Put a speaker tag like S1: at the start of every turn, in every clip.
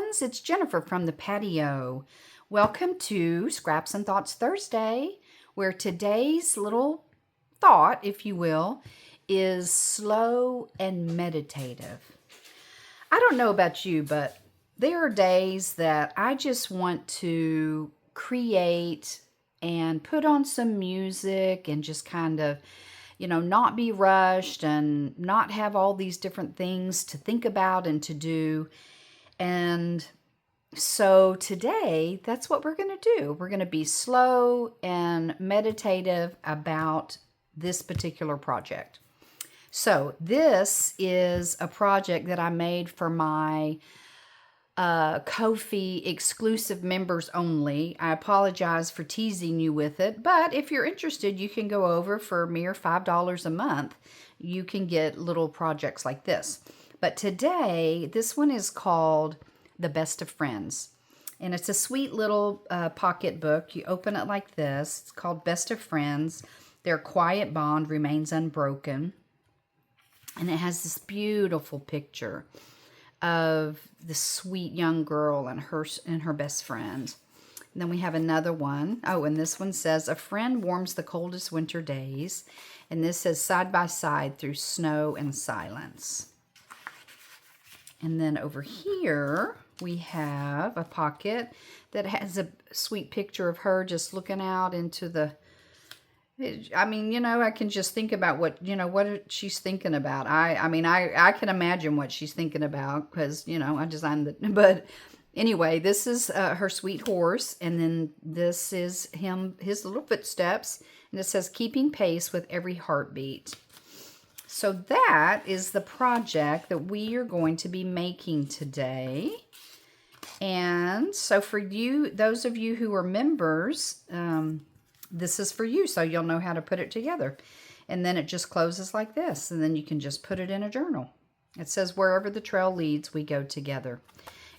S1: friends, it's Jennifer from the patio. Welcome to Scraps and Thoughts Thursday, where today's little thought, if you will, is slow and meditative. I don't know about you, but there are days that I just want to create and put on some music and just kind of, not be rushed and not have all these different things to think about and to do. And so today, that's what we're going to do. We're going to be slow and meditative about this particular project. So this is a project that I made for my Ko-fi exclusive members only. I apologize for teasing you with it, but if you're interested, you can go over for a mere $5 a month. You can get little projects like this. But today, this one is called The Best of Friends. And it's a sweet little pocket book. You open it like this. It's called Best of Friends. Their quiet bond remains unbroken. And it has this beautiful picture of the sweet young girl and her best friend. And then we have another one. Oh, and this one says, a friend warms the coldest winter days. And this says, side by side through snow and silence. And then over here, we have a pocket that has a sweet picture of her just looking out into the... I mean, I can just think about what she's thinking about. I can imagine what she's thinking about because, I designed it. But anyway, this is her sweet horse. And then this is his little footsteps. And it says, keeping pace with every heartbeat. So that is the project that we are going to be making today. And so for you, those of you who are members, this is for you, so you'll know how to put it together. And then it just closes like this, and then you can just put it in a journal. It says, wherever the trail leads, we go together.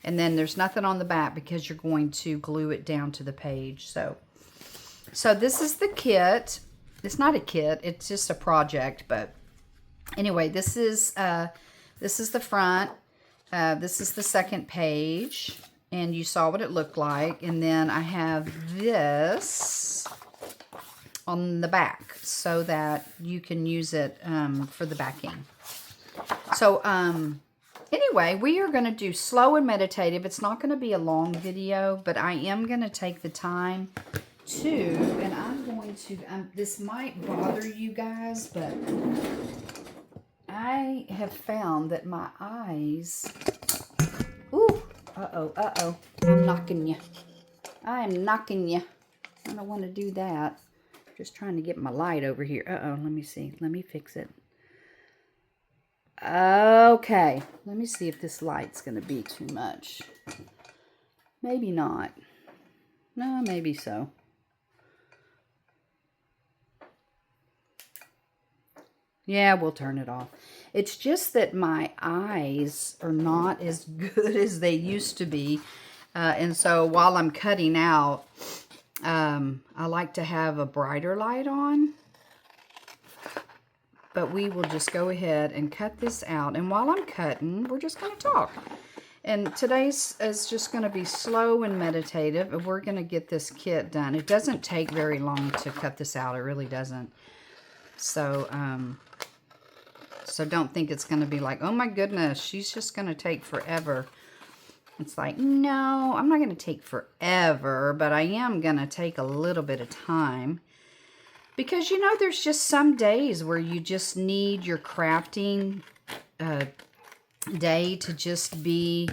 S1: And then there's nothing on the back because you're going to glue it down to the page. So this is the kit. It's not a kit, it's just a project, but anyway, this is the front. This is the second page, and you saw what it looked like. And then I have this on the back so that you can use it for the backing. So anyway, we are going to do slow and meditative. It's not going to be a long video, but I am going to take the time to, and I'm going to, this might bother you guys, but I have found that my eyes, I'm knocking you. I am knocking you. I don't want to do that. Just trying to get my light over here. Let me see. Let me fix it. Okay. Let me see if this light's going to be too much. Maybe not. No, maybe so. Yeah, we'll turn it off. It's just that my eyes are not as good as they used to be. And so while I'm cutting out, I like to have a brighter light on. But we will just go ahead and cut this out. And while I'm cutting, we're just going to talk. And today's is just going to be slow and meditative. And we're going to get this kit done. It doesn't take very long to cut this out. It really doesn't. So, so don't think it's going to be like, oh my goodness, she's just going to take forever. It's like, no, I'm not going to take forever, but I am going to take a little bit of time. Because, there's just some days where you just need your crafting day to just be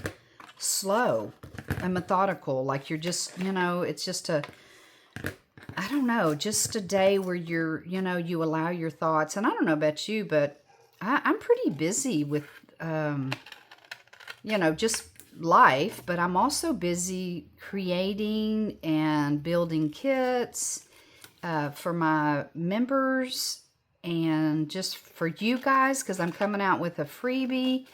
S1: slow and methodical. Like you're just, it's just a, I don't know, just a day where you're, you allow your thoughts. And I don't know about you, but I'm pretty busy with, just life, but I'm also busy creating and building kits for my members and just for you guys, because I'm coming out with a freebie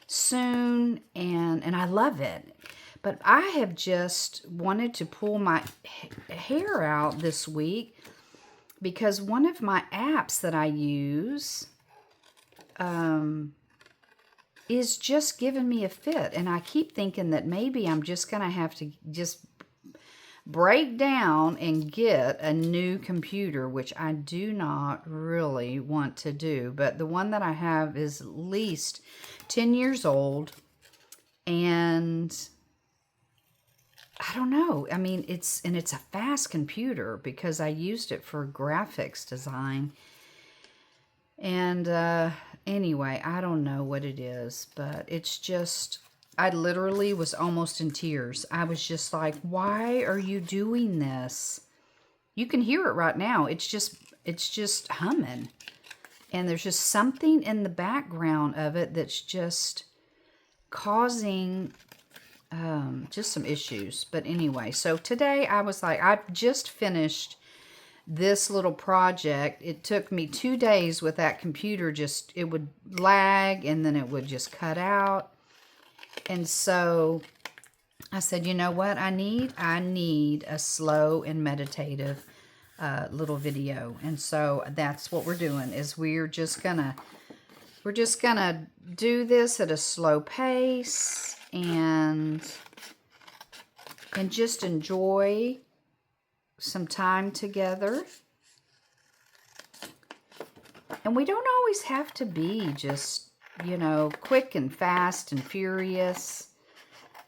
S1: soon, and I love it. But I have just wanted to pull my hair out this week because one of my apps that I use is just giving me a fit. And I keep thinking that maybe I'm just going to have to just break down and get a new computer, which I do not really want to do. But the one that I have is at least 10 years old. And I don't know. I mean, it's a fast computer because I used it for graphics design. And anyway, I don't know what it is, but it's just, I literally was almost in tears. I was just like, why are you doing this? You can hear it right now. It's just humming. And there's just something in the background of it that's just causing just some issues. But anyway, so today I was like, I just finished this little project. It took me 2 days with that computer. Just, it would lag and then it would just cut out. And so I said, you know what I need? I need a slow and meditative little video. And so that's what we're doing, is we're just gonna do this at a slow pace and just enjoy some time together. And we don't always have to be just, you know, quick and fast and furious.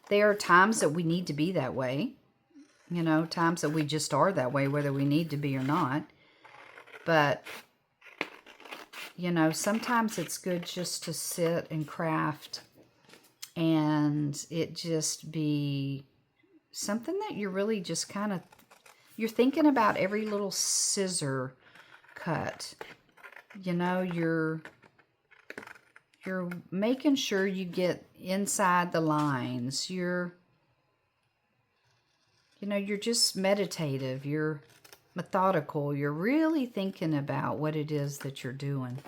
S1: There are times that we need to be that way. You know, times that we just are that way, whether we need to be or not. But, you know, sometimes it's good just to sit and craft and it just be something that you're really just kind of, you're thinking about every little scissor cut. You know, you're making sure you get inside the lines. You know, you're just meditative. You're methodical. You're really thinking about what it is that you're doing.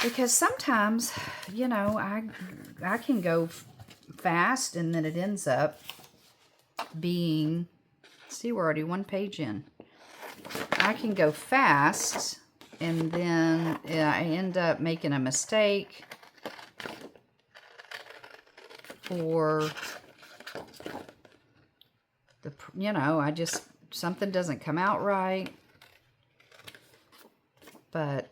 S1: Because sometimes, you know, I can go fast and then it ends up being, see, we're already 1 page in. I can go fast and then I end up making a mistake, or you know, something doesn't come out right. But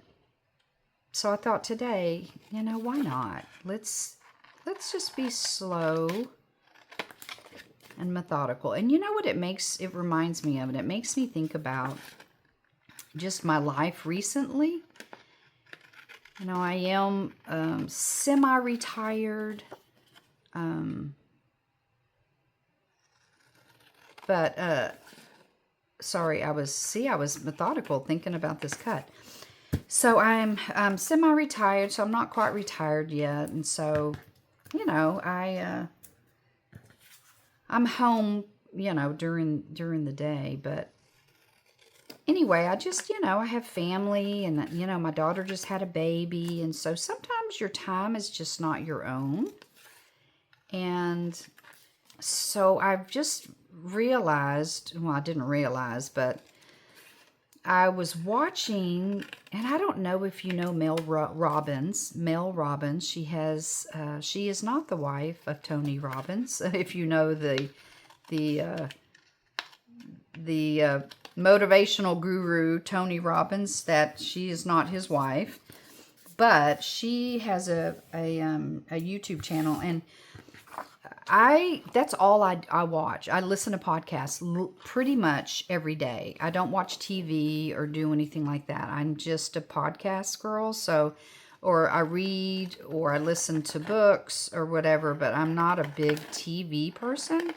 S1: so I thought today, you know, why not? Let's just be slow and methodical. And you know what it reminds me of? And it makes me think about just my life recently. You know, I am semi-retired. Sorry, I was methodical thinking about this cut. So I'm semi-retired, so I'm not quite retired yet. And so, you know, I'm home, you know, during the day. But anyway, I just, you know, I have family and, you know, my daughter just had a baby. And so sometimes your time is just not your own. And so I've just realized, well, I didn't realize, but I was watching, and I don't know if you know Mel Robbins. She is not the wife of Tony Robbins. If you know the motivational guru Tony Robbins, that she is not his wife, but she has a YouTube channel, and that's all I watch. I listen to podcasts pretty much every day. I don't watch TV or do anything like that. I'm just a podcast girl. So, or I read or I listen to books or whatever, but I'm not a big TV person.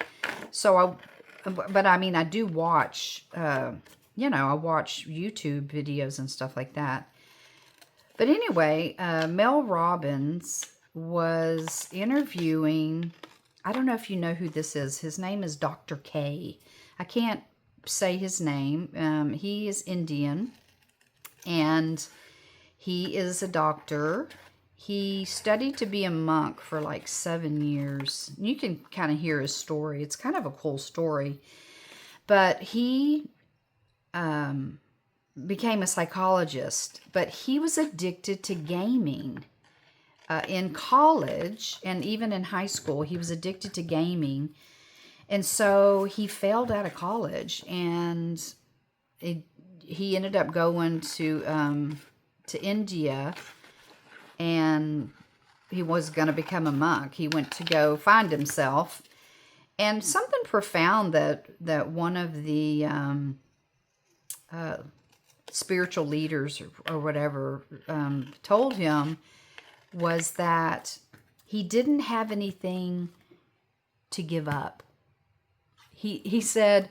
S1: So but I mean, I do watch, you know, I watch YouTube videos and stuff like that. But anyway, Mel Robbins was interviewing, I don't know if you know who this is. His name is Dr. K. I can't say his name. He is Indian, and he is a doctor. He studied to be a monk for like 7 years. You can kind of hear his story. It's kind of a cool story. But he became a psychologist, but he was addicted to gaming. in college and even in high school, he was addicted to gaming. And so he failed out of college, and he ended up going to India, and he was going to become a monk. He went to go find himself. And something profound that one of the spiritual leaders or whatever told him was that he didn't have anything to give up. He said,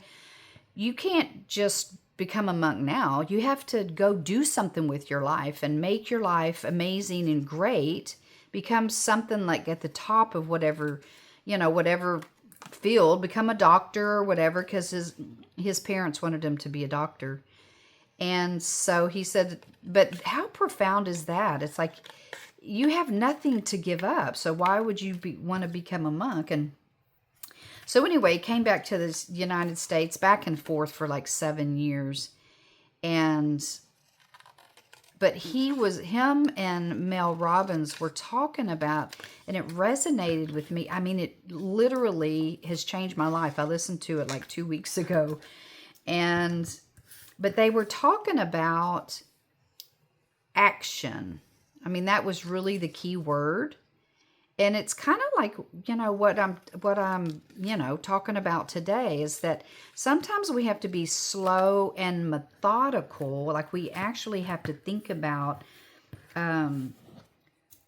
S1: you can't just become a monk now. You have to go do something with your life and make your life amazing and great, become something like at the top of whatever, whatever field, become a doctor or whatever, because his parents wanted him to be a doctor. And so he said, but how profound is that? It's like, you have nothing to give up, so why would you want to become a monk? And so anyway, he came back to the United States, back and forth for like 7 years. But him and Mel Robbins were talking about, and it resonated with me. I mean, it literally has changed my life. I listened to it like 2 weeks ago. But they were talking about action. I mean, that was really the key word. And it's kind of like, what I'm talking about today is that sometimes we have to be slow and methodical. Like, we actually have to think about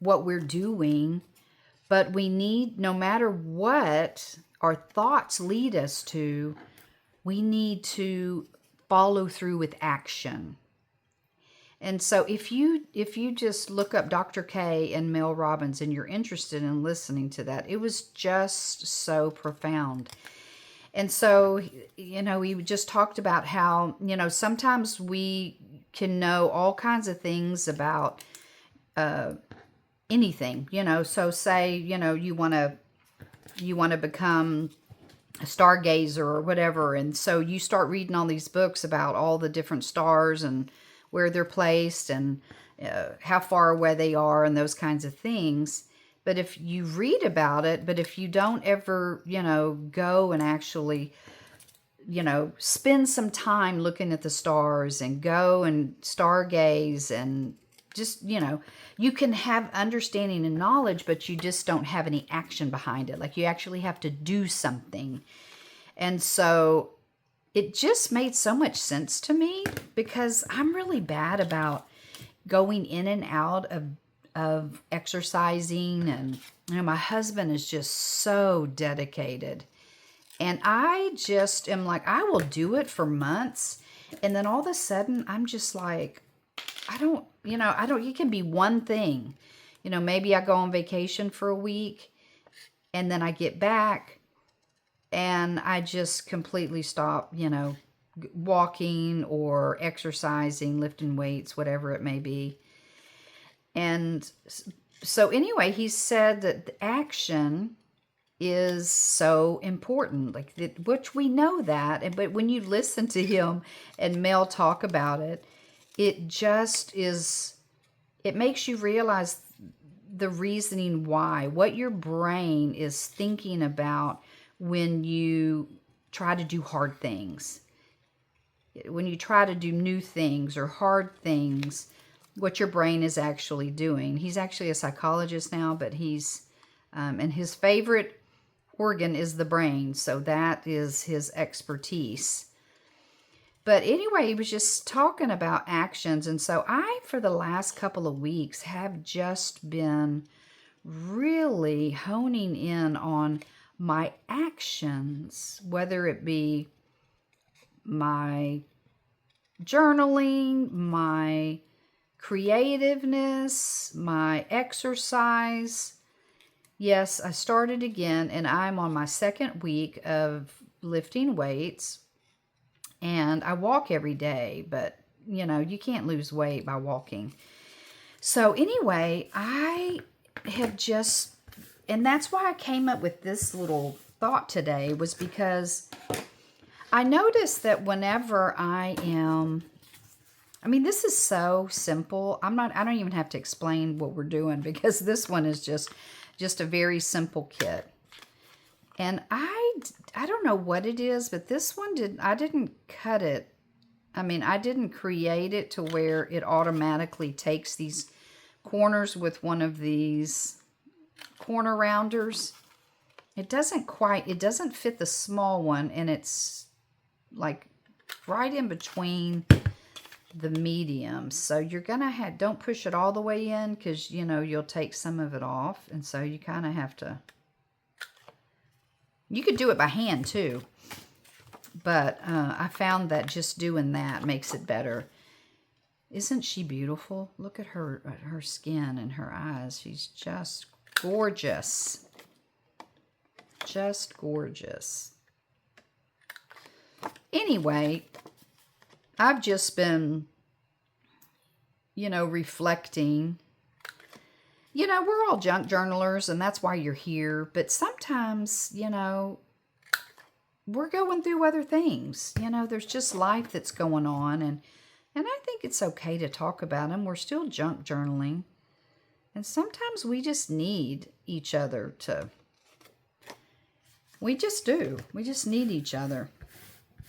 S1: what we're doing. But we need, no matter what our thoughts lead us to, we need to follow through with action. And so if you just look up Dr. K and Mel Robbins and you're interested in listening to that, it was just so profound. And so, we just talked about how, sometimes we can know all kinds of things about anything, so say, you want to become a stargazer or whatever. And so you start reading all these books about all the different stars and where they're placed and how far away they are and those kinds of things. But if you read about it, but if you don't ever, go and actually, spend some time looking at the stars and go and stargaze and just, you can have understanding and knowledge, but you just don't have any action behind it. Like, you actually have to do something. And so it just made so much sense to me, because I'm really bad about going in and out of exercising. And, my husband is just so dedicated. And I just am like, I will do it for months. And then all of a sudden, I'm just like, it can be one thing. Maybe I go on vacation for a week and then I get back and I just completely stop, walking or exercising, lifting weights, whatever it may be. And so anyway, he said that the action is so important, which we know that. But when you listen to him and Mel talk about it, it just is, it makes you realize the reasoning why, what your brain is thinking about when you try to do hard things. When you try to do new things or hard things, what your brain is actually doing. He's actually a psychologist now, but and his favorite organ is the brain, so that is his expertise. But anyway, he was just talking about actions. And so for the last couple of weeks, have just been really honing in on my actions, whether it be my journaling, my creativeness, my exercise. Yes, I started again, and I'm on my second week of lifting weights. And I walk every day, but, you can't lose weight by walking. So anyway, I have just, and that's why I came up with this little thought today, was because I noticed that whenever I am I mean, this is so simple. I don't even have to explain what we're doing because this one is just a very simple kit. And I don't know what it is, but this one I didn't cut it. I mean, I didn't create it to where it automatically takes these corners with one of these corner rounders. It doesn't fit the small one, and it's like right in between the medium. So you're gonna don't push it all the way in, because you know you'll take some of it off, and so you kind of have to. You could do it by hand too, but I found that just doing that makes it better. Isn't she beautiful? Look at her skin and her eyes. She's just gorgeous. Just gorgeous. Anyway, I've just been, you know, reflecting. You know, we're all junk journalers, and that's why you're here. But sometimes, you know, we're going through other things. You know, there's just life that's going on, and I think it's okay to talk about them. We're still junk journaling. And sometimes we just need each other to... We just do. We just need each other.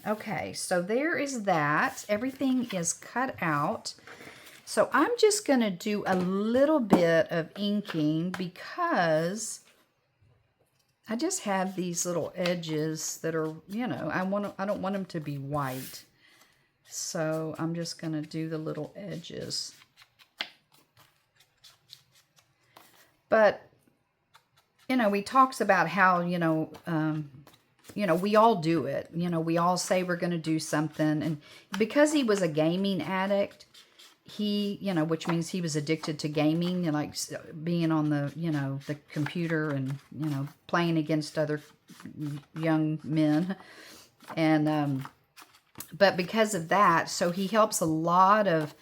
S1: Okay, so there is that. Everything is cut out. So I'm just going to do a little bit of inking because I just have these little edges that are, you know, I don't want them to be white. So I'm just going to do the little edges. But, you know, he talks about how, you know, we all do it. You know, we all say we're going to do something. And because he was a gaming addict, he, you know, which means he was addicted to gaming, and like being on the, you know, the computer and, you know, playing against other young men. And, but because of that, so he helps a lot of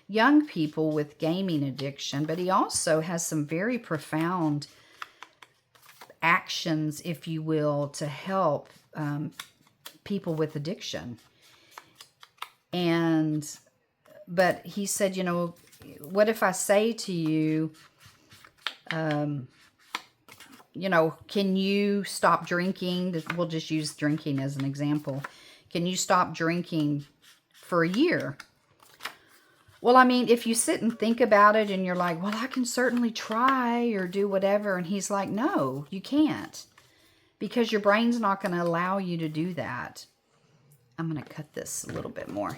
S1: young people with gaming addiction, but he also has some very profound actions, if you will, to help people with addiction. But he said, you know, what if I say to you, you know, can you stop drinking? We'll just use drinking as an example. Can you stop drinking for a year? Well, I mean, if you sit and think about it and you're like, well, I can certainly try or do whatever. And he's like, no, you can't, because your brain's not going to allow you to do that. I'm going to cut this a little bit more.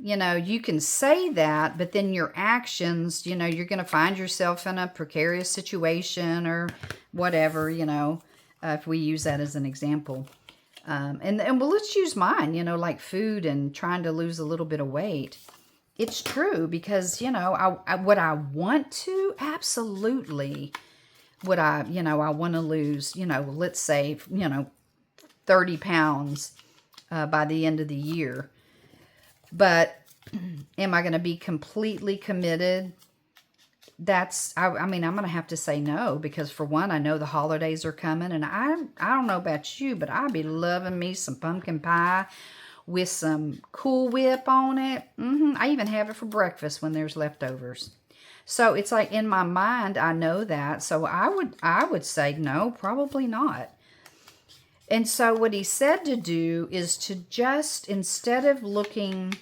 S1: You know, you can say that, but then your actions, you know, you're going to find yourself in a precarious situation or whatever, you know, if we use that as an example. And well, let's use mine, you know, like food and trying to lose a little bit of weight. It's true, because, you know, would I want to? Absolutely. Would I, you know, I want to lose, you know, let's say, you know, 30 pounds by the end of the year. But am I going to be completely committed? I mean, I'm going to have to say no, because for one, I know the holidays are coming, and I don't know about you, but I'd be loving me some pumpkin pie with some Cool Whip on it. I even have it for breakfast when there's leftovers. So it's like in my mind, I know that. So I would say no, probably not. And so what he said to do is to just, instead of looking,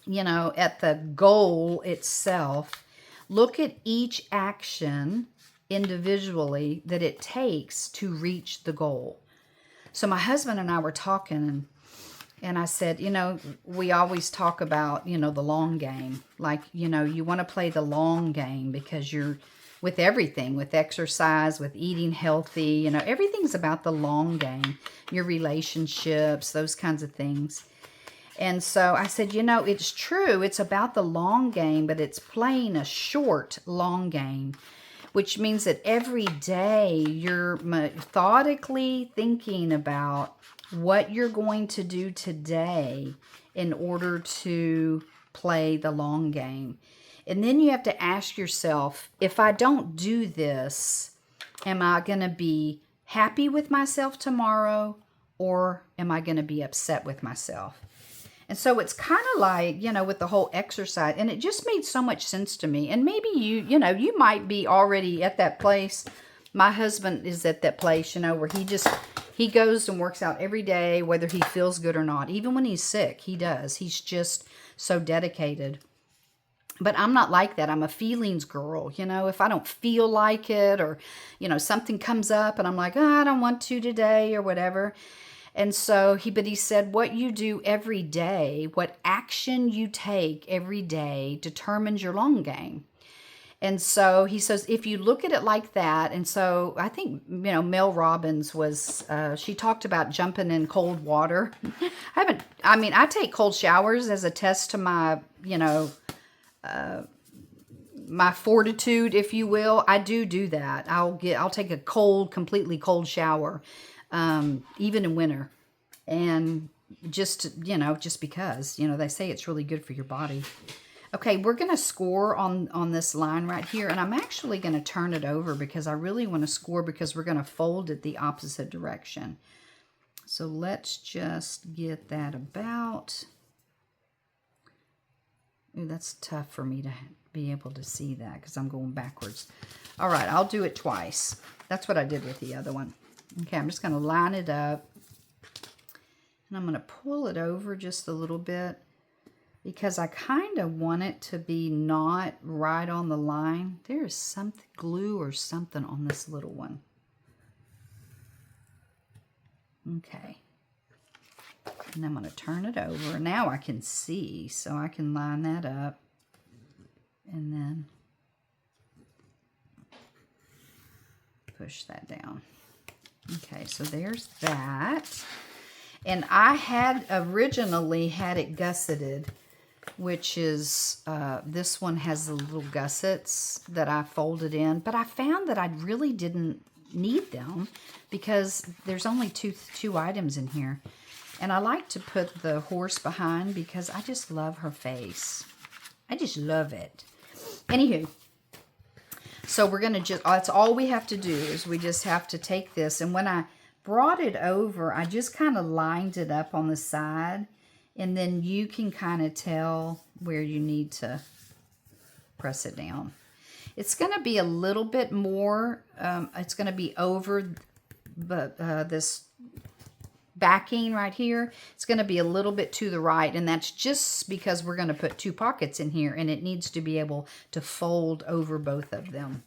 S1: you know, at the goal itself, look at each action individually that it takes to reach the goal. So my husband and I were talking, and I said, you know, we always talk about, you know, the long game. Like, you know, you want to play the long game because you're, with everything, with exercise, with eating healthy, you know, everything's about the long game. Your relationships, those kinds of things. And so I said, you know, it's true. It's about the long game, but it's playing a short long game, which means that every day you're methodically thinking about what you're going to do today in order to play the long game. And then you have to ask yourself, if I don't do this, am I going to be happy with myself tomorrow, or am I going to be upset with myself? And so it's kind of like, you know, with the whole exercise, and it just made so much sense to me. And maybe you know, you might be already at that place. My husband is at that place, you know, where he goes and works out every day, whether he feels good or not. Even when he's sick, he does. He's just so dedicated. But I'm not like that. I'm a feelings girl. You know, if I don't feel like it, or, you know, something comes up and I'm like, oh, I don't want to today or whatever. And so but he said, what you do every day, what action you take every day determines your long game. And so he says, if you look at it like that, and so I think, you know, Mel Robbins was, she talked about jumping in cold water. I take cold showers as a test to my, you know, my fortitude, if you will. I do that. I'll take a completely cold shower, even in winter. And just, you know, just because, you know, they say it's really good for your body. Okay, we're going to score on this line right here, and I'm actually going to turn it over because I really want to score, because we're going to fold it the opposite direction. So let's just get that about. Ooh, that's tough for me to be able to see that because I'm going backwards. All right, I'll do it twice. That's what I did with the other one. Okay, I'm just going to line it up, and I'm going to pull it over just a little bit, because I kind of want it to be not right on the line. There's something, glue or something on this little one. Okay. And I'm going to turn it over. Now I can see, so I can line that up. And then push that down. Okay, so there's that. And I had originally had it gusseted, which is, this one has the little gussets that I folded in, but I found that I really didn't need them because there's only two items in here. And I like to put the horse behind because I just love her face. I just love it. Anywho, so we're going to that's all we have to do is we just have to take this. And when I brought it over, I just kind of lined it up on the side. And then you can kind of tell where you need to press it down. It's going to be a little bit more, it's going to be over this backing right here. It's going to be a little bit to the right, and that's just because we're going to put two pockets in here, and it needs to be able to fold over both of them.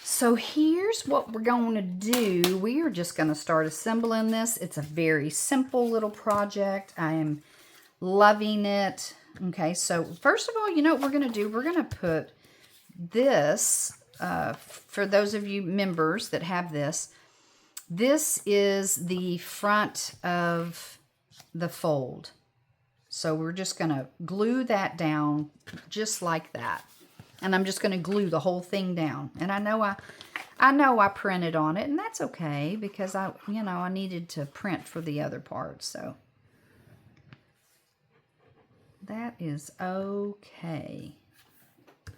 S1: So here's what we're going to do. We are just going to start assembling this. It's a very simple little project. I am loving it. Okay, so first of all, you know what we're going to do? We're going to put this, for those of you members that have this, this is the front of the fold. So we're just going to glue that down just like that. And I'm just going to glue the whole thing down. And I know I printed on it, and that's okay because I needed to print for the other part. So that is okay.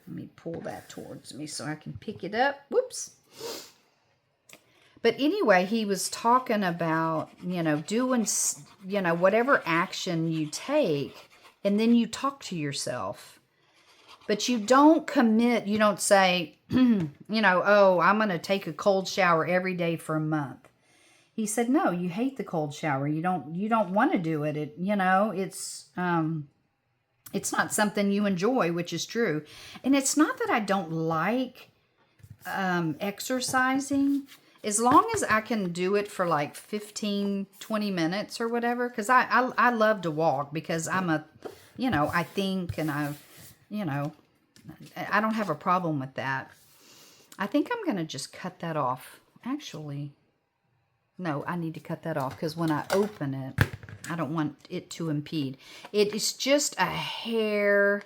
S1: Let me pull that towards me so I can pick it up. Whoops. But anyway, he was talking about, doing, whatever action you take, and then you talk to yourself. But you don't commit, you don't say, oh, I'm going to take a cold shower every day for a month. He said, no, you hate the cold shower. You don't want to do it. It's not something you enjoy, which is true. And it's not that I don't like exercising, as long as I can do it for like 15, 20 minutes or whatever. Because I love to walk because I think and I don't have a problem with that. I think I'm going to just cut that off. Actually, no, I need to cut that off because when I open it, I don't want it to impede. It is just a hair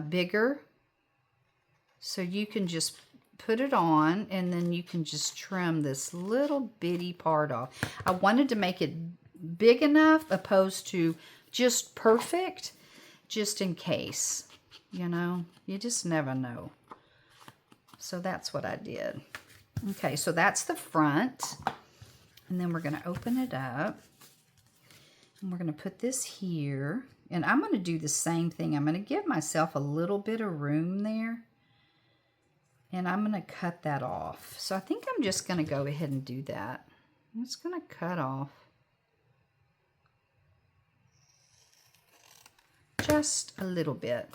S1: bigger. So you can just put it on and then you can just trim this little bitty part off. I wanted to make it big enough opposed to just perfect, just in case. You just never know. So that's what I did. Okay, so that's the front. And then we're going to open it up. And we're going to put this here. And I'm going to do the same thing. I'm going to give myself a little bit of room there. And I'm going to cut that off. So I think I'm just going to go ahead and do that. I'm just going to cut off just a little bit.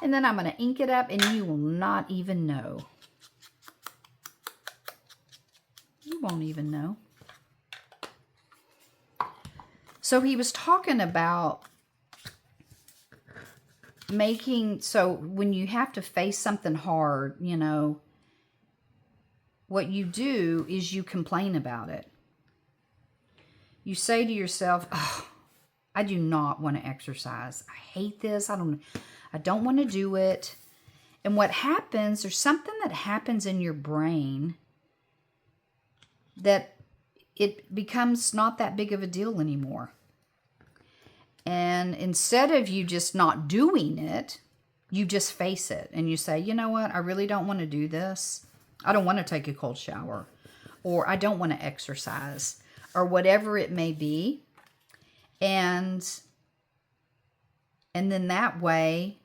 S1: And then I'm going to ink it up and you will not even know. You won't even know. So he was talking about making, so when you have to face something hard, you know, what you do is you complain about it. You say to yourself, oh, I do not want to exercise. I hate this. I don't want to do it. And what happens, there's something that happens in your brain that it becomes not that big of a deal anymore. And instead of you just not doing it, you just face it and you say, you know what, I really don't want to do this. I don't want to take a cold shower, or I don't want to exercise, or whatever it may be. And then that way,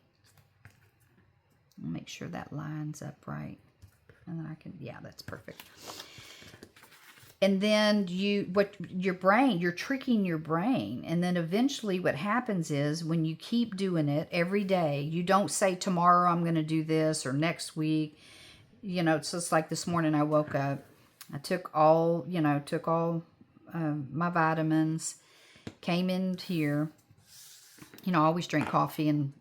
S1: I'll make sure that lines up right. And then I can, yeah, that's perfect. And then you're tricking your brain. And then eventually what happens is when you keep doing it every day, you don't say tomorrow I'm going to do this or next week. You know, it's just like this morning I woke up. I took all my vitamins, came in here. You know, I always drink coffee and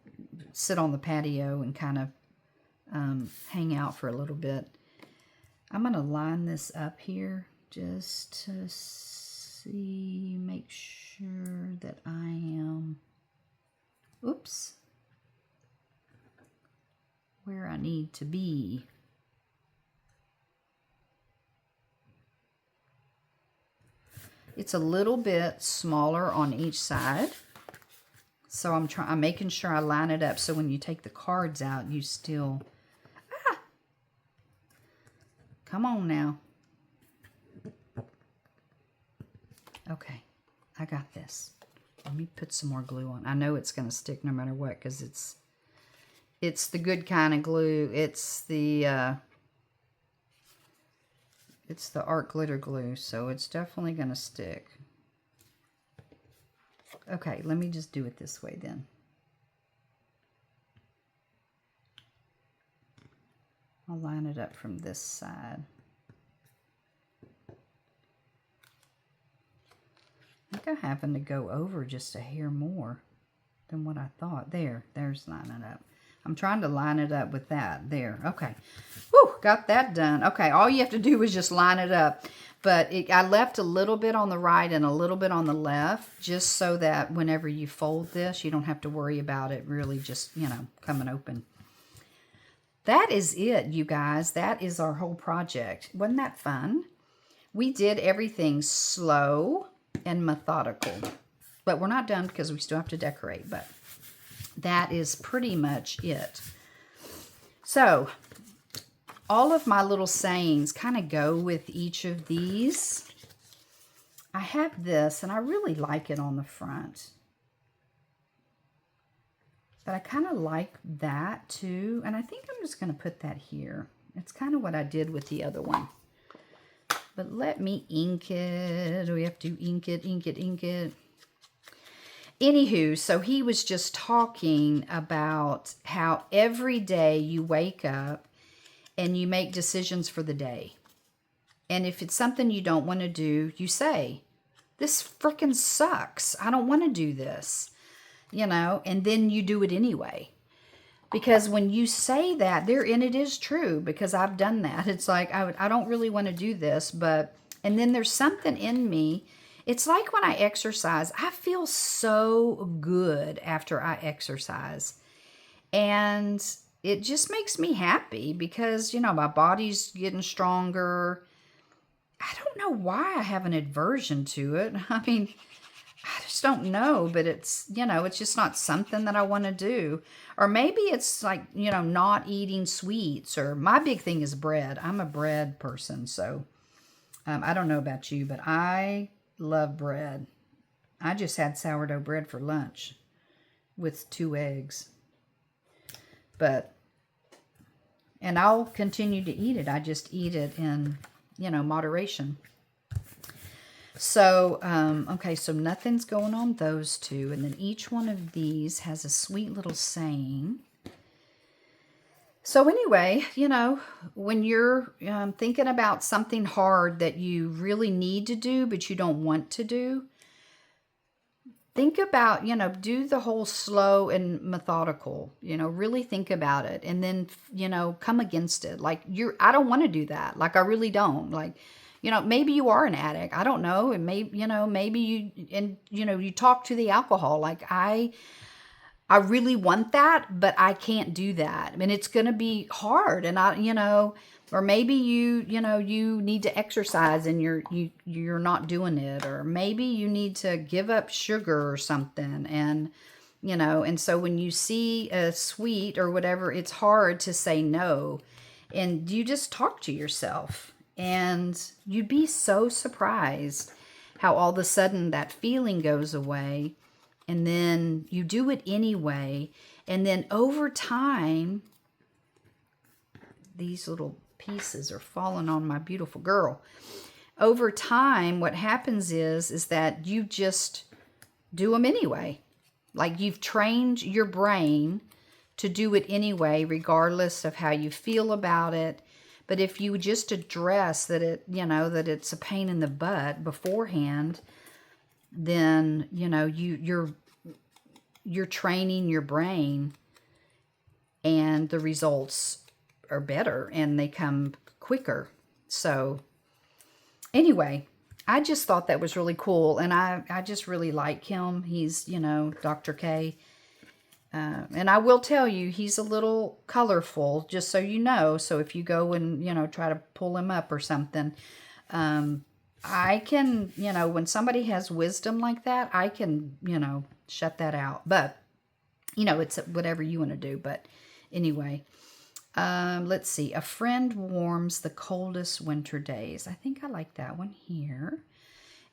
S1: sit on the patio and kind of hang out for a little bit. I'm going to line this up here. Just to see, make sure that I am, oops, where I need to be. It's a little bit smaller on each side. So I'm making sure I line it up so when you take the cards out, you still, come on now. Okay, I got this. Let me put some more glue on. I know it's going to stick no matter what because it's the good kind of glue. It's the art glitter glue, so it's definitely going to stick. Okay, let me just do it this way then. I'll line it up from this side. I think I happened to go over just a hair more than what I thought. There's lining up. I'm trying to line it up with that. There, okay. Whew, got that done. Okay, all you have to do is just line it up. But I left a little bit on the right and a little bit on the left, just so that whenever you fold this, you don't have to worry about it really just, you know, coming open. That is it, you guys. That is our whole project. Wasn't that fun? We did everything slow and methodical, but we're not done because we still have to decorate, but that is pretty much it. So all of my little sayings kind of go with each of these. I have this and I really like it on the front, but I kind of like that too, and I think I'm just going to put that here. It's kind of what I did with the other one. But let me ink it. We have to ink it, ink it, ink it. Anywho, so he was just talking about how every day you wake up and you make decisions for the day. And if it's something you don't want to do, you say, this frickin' sucks. I don't want to do this. You know, and then you do it anyway. Because when you say that, and it is true, because I've done that. It's like, I don't really want to do this, but, and then there's something in me. It's like when I exercise, I feel so good after I exercise. And it just makes me happy because, you know, my body's getting stronger. I don't know why I have an aversion to it. I mean, I just don't know, but it's, you know, it's just not something that I want to do. Or maybe it's like, you know, not eating sweets, or my big thing is bread. I'm a bread person, so I don't know about you, but I love bread. I just had sourdough bread for lunch with 2 eggs. But, and I'll continue to eat it. I just eat it in, you know, moderation. So, okay, so nothing's going on those two. And then each one of these has a sweet little saying. So anyway, you know, when you're thinking about something hard that you really need to do, but you don't want to do, think about, you know, do the whole slow and methodical, you know, really think about it. And then, you know, come against it. Like, I don't want to do that. Like, I really don't. Like, you know, maybe you are an addict. I don't know. And maybe, you know, maybe you talk to the alcohol. Like, I really want that, but I can't do that. I mean, it's going to be hard. And or maybe you need to exercise and you're not doing it. Or maybe you need to give up sugar or something. And, you know, and so when you see a sweet or whatever, it's hard to say no. And you just talk to yourself. And you'd be so surprised how all of a sudden that feeling goes away. And then you do it anyway. And then over time, these little pieces are falling on my beautiful girl. Over time, what happens is that you just do them anyway. Like, you've trained your brain to do it anyway, regardless of how you feel about it. But if you just address that that it's a pain in the butt beforehand, then, you know, you're training your brain, and the results are better and they come quicker. So anyway, I just thought that was really cool. And I just really like him. He's, you know, Dr. K. And I will tell you, he's a little colorful, just so you know. So if you go and, you know, try to pull him up or something, I can, you know, when somebody has wisdom like that, I can, you know, shut that out. But, you know, it's whatever you want to do. But anyway, let's see. A friend warms the coldest winter days. I think I like that one here.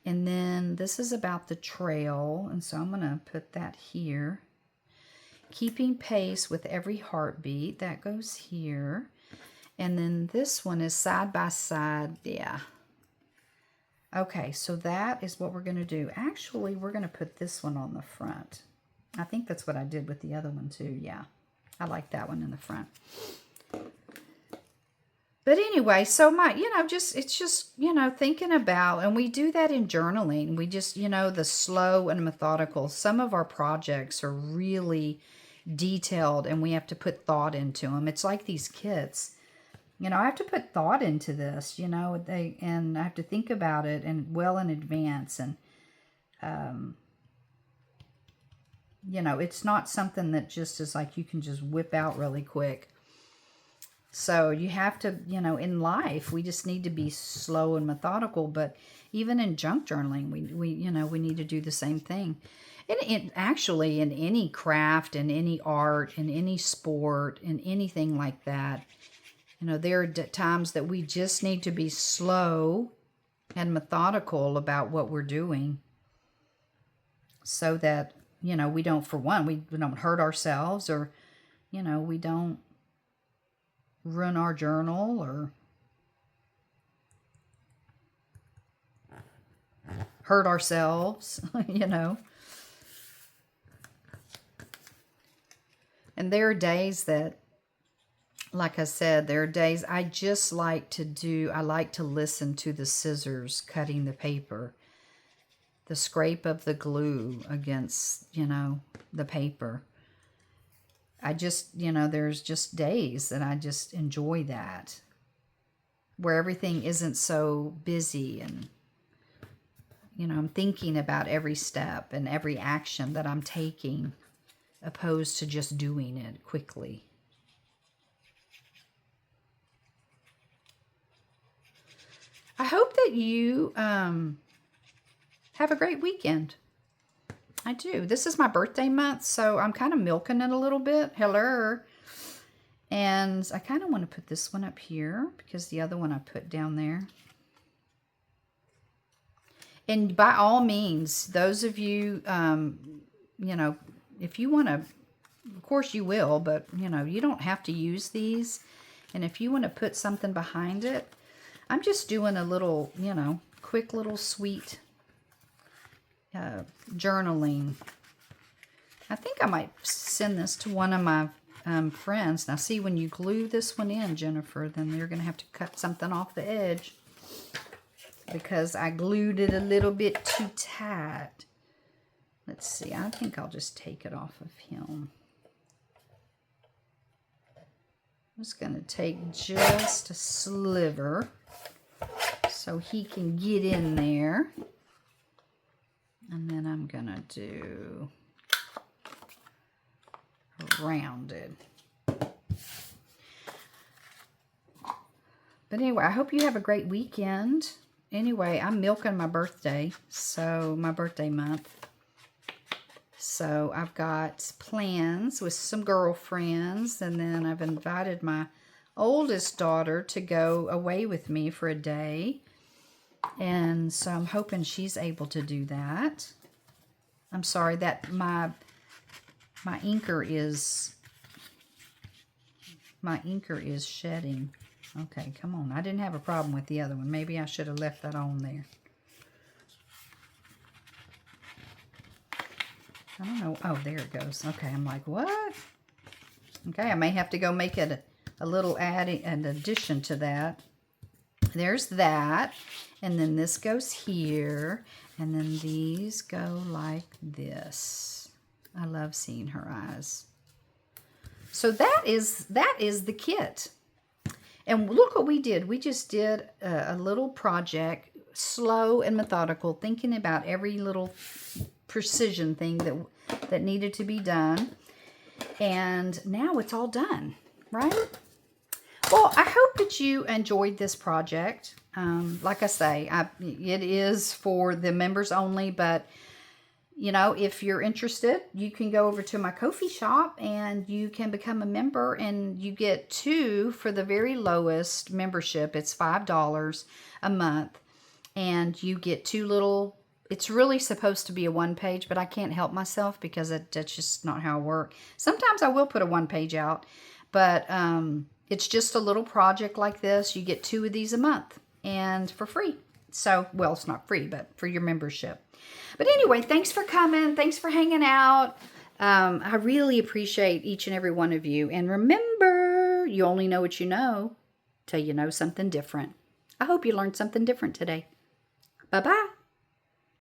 S1: And then this is about the trail. And so I'm going to put that here. Keeping pace with every heartbeat. That goes here. And then this one is side by side. Yeah. Okay, so that is what we're going to do. Actually, we're going to put this one on the front. I think that's what I did with the other one too. Yeah, I like that one in the front. But anyway, so it's just, you know, thinking about, and we do that in journaling. We just, you know, the slow and methodical. Some of our projects are really detailed and we have to put thought into them. It's like these kits. You know, I have to put thought into this, you know, and I have to think about it and well in advance. And, you know, it's not something that just is like you can just whip out really quick. So you have to, you know, in life, we just need to be slow and methodical. But even in junk journaling, we need to do the same thing. And actually, in any craft, in any art, in any sport, in anything like that, you know, there are times that we just need to be slow and methodical about what we're doing, so that, you know, we don't, for one, we don't hurt ourselves, or, you know, we don't ruin our journal or hurt ourselves, you know. And there are days that, like I said, there are days I just like to listen to the scissors cutting the paper, the scrape of the glue against, you know, the paper. I just, you know, there's just days that I just enjoy that, where everything isn't so busy and, you know, I'm thinking about every step and every action that I'm taking, opposed to just doing it quickly. I hope that you have a great weekend. I do. This is my birthday month, so I'm kind of milking it a little bit. Hello. And I kind of want to put this one up here because the other one I put down there. And by all means, those of you, you know, if you want to, of course you will, but, you know, you don't have to use these. And if you want to put something behind it, I'm just doing a little, you know, quick little sweet journaling. I think I might send this to one of my friends. Now, see, when you glue this one in, Jennifer, then you're going to have to cut something off the edge because I glued it a little bit too tight. Let's see. I think I'll just take it off of him. I'm just going to take just a sliver so he can get in there. And then I'm going to do rounded. But anyway, I hope you have a great weekend. Anyway, I'm milking my birthday, so my birthday month. So I've got plans with some girlfriends, and then I've invited my oldest daughter to go away with me for a day. And so I'm hoping she's able to do that. I'm sorry that my inker is shedding. Okay, come on. I didn't have a problem with the other one. Maybe I should have left that on there. I don't know. Oh, there it goes. Okay, I'm like, what? Okay, I may have to go make it a little an addition to that. There's that. And then this goes here. And then these go like this. I love seeing her eyes. So that is the kit. And look what we did. We just did a little project, slow and methodical, thinking about every little precision thing that needed to be done. And now it's all done, right? Well, I hope that you enjoyed this project. Like I say, it is for the members only, but you know, if you're interested, you can go over to my Ko-fi shop and you can become a member, and you get 2 for the very lowest membership. It's $5 a month, and you get 2 little, it's really supposed to be a 1-page, but I can't help myself because that's just not how I work. Sometimes I will put a 1-page out, but it's just a little project like this. You get 2 of these a month and for free. So, well, it's not free, but for your membership. But anyway, thanks for coming. Thanks for hanging out. I really appreciate each and every one of you. And remember, you only know what you know till you know something different. I hope you learned something different today. Bye-bye.